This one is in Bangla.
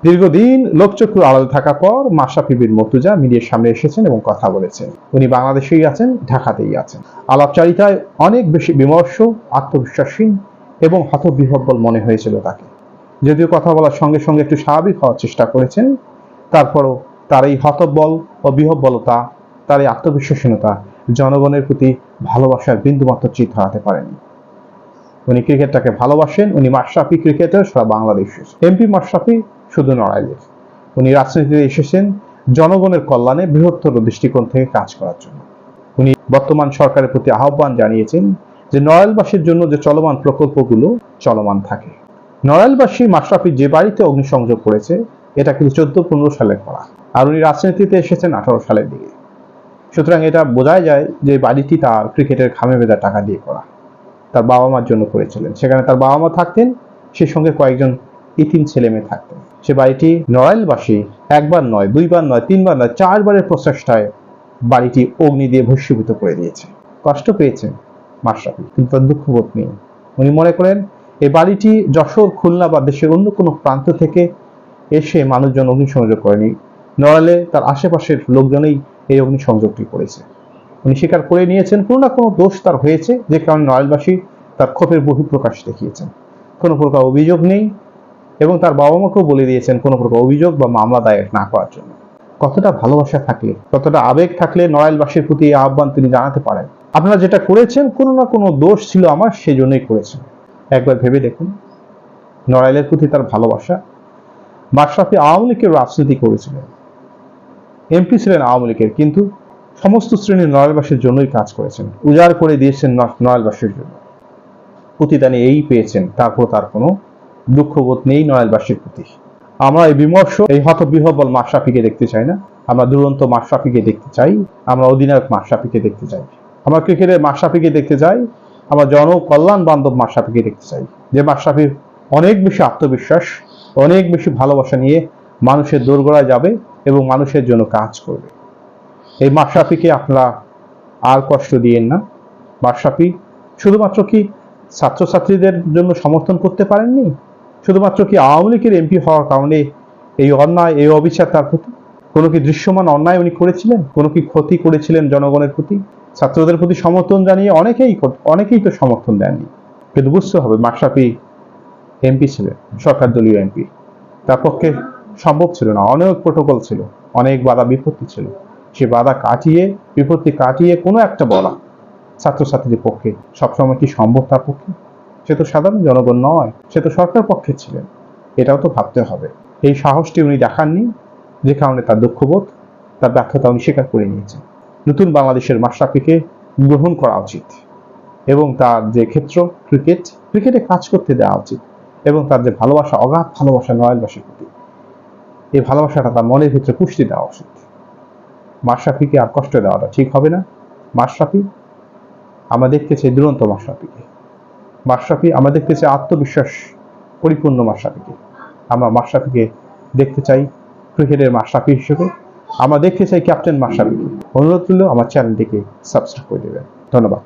দীর্ঘদিন লোকচক্ষুর আড়ালে থাকার পর মাশরাফি বিন মুর্তজা মিডিয়ার সামনে এসেছেন এবং কথা বলেছেন। উনি বাংলাদেশেই আছেন, ঢাকাতেই আছেন। আলাপচারিতায় অনেক বেশি বিমর্ষ, আত্মবিশ্বাসহীন এবং হতবিহ্বল মনে হয়েছিল তাকে। যদিও কথা বলার সঙ্গে সঙ্গে একটু স্বাভাবিক হওয়ার চেষ্টা করেছেন, তারপরও তার এই হতবল ও বিহ্বলতা, তার এই আত্মবিশ্বাসহীনতা জনগণের প্রতি ভালোবাসার বিন্দুমাত্র চিত হারাতে পারেনি। উনি ক্রিকেটটাকে ভালোবাসেন। উনি মাশরাফি ক্রিকেটার, সারা বাংলাদেশের। এমপি মাশরাফি শুধু নড়াইলের। উনি রাজনীতিতে এসেছেন জনগণের কল্যাণে বৃহত্তর দৃষ্টিকোণ থেকে কাজ করার জন্য। উনি বর্তমান সরকারের প্রতি আহ্বান জানিয়েছেন যে নড়াইলবাসীর জন্য যে চলমান প্রকল্পগুলো চলমান থাকে। নড়াইলবাসী মাশরাফি যে বাড়িতে অগ্নিসংযোগ করেছে এটা কিন্তু 14-15 সালে করা, আর উনি রাজনীতিতে এসেছেন 18 সালের দিকে। সুতরাং এটা বোঝাই যায় যে বাড়িটি তার ক্রিকেটের খামে বেঁধা টাকা দিয়ে করা, তার বাবা মার জন্য করেছিলেন। সেখানে তার বাবা মা থাকতেন, সেই সঙ্গে কয়েকজন ইতিম ছেলে মেয়ে থাকতেন। সে বাড়িটি নড়াইলবাসী একবার নয়, দুইবার নয়, তিনবার নয়, 4 বারের প্রচেষ্টায় বাড়িটি অগ্নি দিয়ে ভস্মীভূত করে দিয়েছে। কষ্ট পেয়েছেন মাশরাফি, কিন্তু তার দুঃখবোধ নেই। উনি মনে করেন এই বাড়িটি যশোর, খুলনা বা দেশের অন্য কোনো প্রান্ত থেকে এসে মানুষজন অগ্নিসংযোগ করেনি, নড়াইলে তার আশেপাশের লোকজনেই এই অগ্নিসংযোগটি করেছে। উনি স্বীকার করে নিয়েছেন কোনো না কোনো দোষ তার হয়েছে, যে কারণে নড়াইলবাসী তার ক্ষোভের বহিঃপ্রকাশ দেখিয়েছেন। কোনো প্রকার অভিযোগ নেই এবং তার বাবা মাকেও বলে দিয়েছেন কোনো প্রকার অভিযোগ বা মামলা দায়ের না করার জন্য। কতটা ভালোবাসা থাকলে, কতটা আবেগ থাকলে নড়াইলবাসীর প্রতি এই আহ্বান তিনি জানাতে পারেন। আপনারা যেটা করেছেন কোনো না কোনো দোষ ছিল আমার, সেই জন্যই করেছেন। একবার ভেবে দেখুন নড়াইলের প্রতি তার ভালোবাসা। মাশরাফি আওয়ামী লীগের রাজনীতি করেছিলেন, এমপি ছিলেন আওয়ামী লীগের, কিন্তু সমস্ত শ্রেণীর নড়াইলবাসীর জন্যই কাজ করেছেন, উজাড় করে দিয়েছেন নড়াইলবাসীর জন্য। প্রতিদানে এই পেয়েছেন, তারপর তার কোনো দুঃখবোধ নেই নড়াইলবাসীর প্রতি। আমরা এই বিমর্ষ, এই হতবিহ্বল মাশরাফিকে দেখতে চাই না। আমরা দুরন্ত মাশরাফিকে দেখতে চাই, আমরা অধিনায়ক মাশরাফিকে দেখতে চাই, আমরা ক্রিকেটের মাশরাফিকে দেখতে চাই, আমরা জনকল্যাণ বান্ধব মাশরাফিকে দেখতে চাই, যে মাশরাফির অনেক বেশি আত্মবিশ্বাস, অনেক বেশি ভালোবাসা নিয়ে মানুষের দোরগোড়ায় যাবে এবং মানুষের জন্য কাজ করবে। এই মাশরাফিকে আপনারা আর কষ্ট দিয়েন না। মাশরাফি শুধুমাত্র কি ছাত্রছাত্রীদের জন্য সমর্থন করতে পারেননি? শুধুমাত্র কি আওয়ামী লীগের এমপি হওয়ার কারণে এই অন্যায়, এই অবিচার তার প্রতি? কোনো কি দৃশ্যমান অন্যায় উনি করেছিলেন? কোনো কি ক্ষতি করেছিলেন জনগণের প্রতি? ছাত্রদের প্রতি সমর্থন জানিয়ে অনেকেই তো সমর্থন দেননি। কিন্তু বুঝতে হবে মাশরাফি এমপি ছিলেন, সরকার দলীয় এমপি। তার পক্ষে সম্ভব ছিল না, অনেক প্রোটোকল ছিল, অনেক বাধা বিপত্তি ছিল। সে বাধা কাটিয়ে, বিপত্তি কাটিয়ে কোনো একটা বলা ছাত্রছাত্রীদের পক্ষে সবসময় কি সম্ভব তার পক্ষে? সে তো সাধারণ জনগণ নয়, সে তো সরকার পক্ষে ছিলেন। এটাও তো ভাবতে হবে। এই সাহসটি উনি দেখাননি, যে কারণে তার দুঃখবোধ, তার ব্যর্থতা উনি স্বীকার করে নিয়েছেন। নতুন বাংলাদেশের মাশরাফিকে গ্রহণ করা উচিত এবং তার যে ক্ষেত্র ক্রিকেটে কাজ করতে দেওয়া উচিত এবং তার যে ভালোবাসা, অগাধ ভালোবাসা নড়াইলবাসীর প্রতি, এই ভালোবাসাটা তার মনের ভিতরে পুষ্টি দেওয়া উচিত। মাশরাফিকে আর কষ্ট দেওয়াটা ঠিক হবে না। মাশরাফি আমরা দেখতে চাই দুরন্ত মাশরাফিকে। মাশরাফি আমরা দেখতে চাই আত্মবিশ্বাস পরিপূর্ণ মাশরাফিকে। আমরা মাশরাফিকে দেখতে চাই ক্রিকেটের মাশরাফি হিসেবে। আমরা দেখতে চাই ক্যাপ্টেন মাশরাফিকে। অনুরোধ করলেও আমার চ্যানেলটিকে সাবস্ক্রাইব করে দেবেন। ধন্যবাদ।